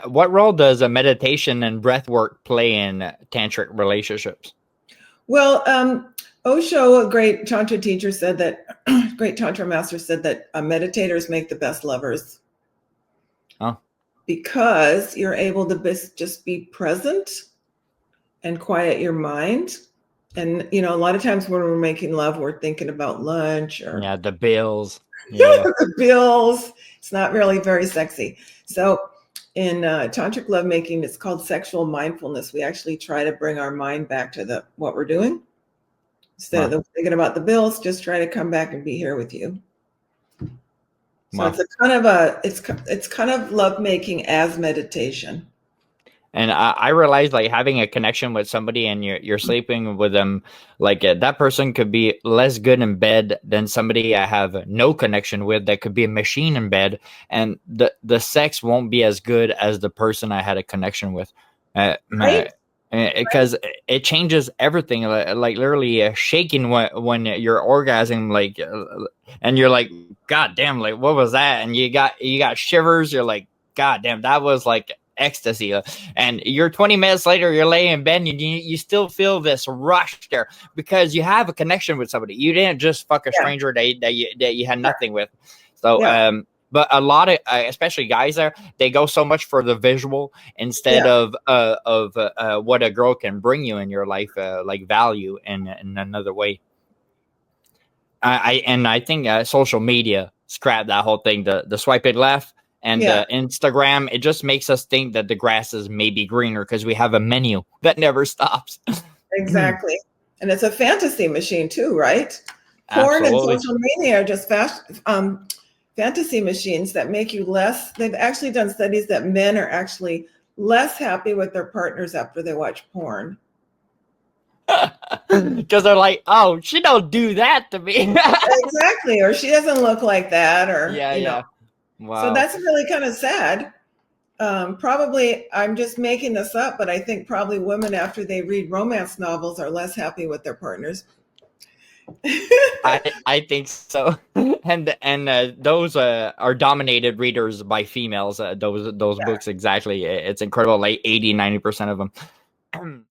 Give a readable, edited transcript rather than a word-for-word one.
What role does a meditation and breath work play in tantric relationships? Well, Osho, a great Tantra teacher, said that, great Tantra master said that meditators make the best lovers. Oh, because you're able to just be present and quiet your mind. And, a lot of times when we're making love, we're thinking about lunch or yeah, the bills. Yeah. the bills. It's not really very sexy. So in tantric lovemaking, it's called sexual mindfulness. We actually try to bring our mind back to what we're doing. Instead of thinking about the bills, just try to come back and be here with you. So it's a kind of it's kind of lovemaking as meditation. And I realized, like, having a connection with somebody and you're sleeping with them, like that person could be less good in bed than somebody I have no connection with that could be a machine in bed, and the sex won't be as good as the person I had a connection with. Right? Because it changes everything, like literally shaking when you're orgasming, like, and you're like, God damn, like, what was that? And you got shivers. You're like, God damn, that was like ecstasy. And you're 20 minutes later, you're laying in bed and you still feel this rush there because you have a connection with somebody. You didn't just fuck a stranger that you had nothing with. So but a lot of especially guys there, they go so much for the visual instead of what a girl can bring you in your life, like value in another way. I think social media scrapped that whole thing, the swipe it left. And Instagram, it just makes us think that the grass is maybe greener because we have a menu that never stops. Exactly. And it's a fantasy machine too, right? Porn and social media are just fantasy machines that make you less. They've actually done studies that men are actually less happy with their partners after they watch porn. Because they're like, oh, she don't do that to me. Exactly. Or she doesn't look like that. Or, yeah. Wow. So that's really kind of sad. Probably, I'm just making this up, but I think probably women after they read romance novels are less happy with their partners. I think so. And those are dominated readers by females. Those books, exactly. It's incredible. Like 80-90% of them.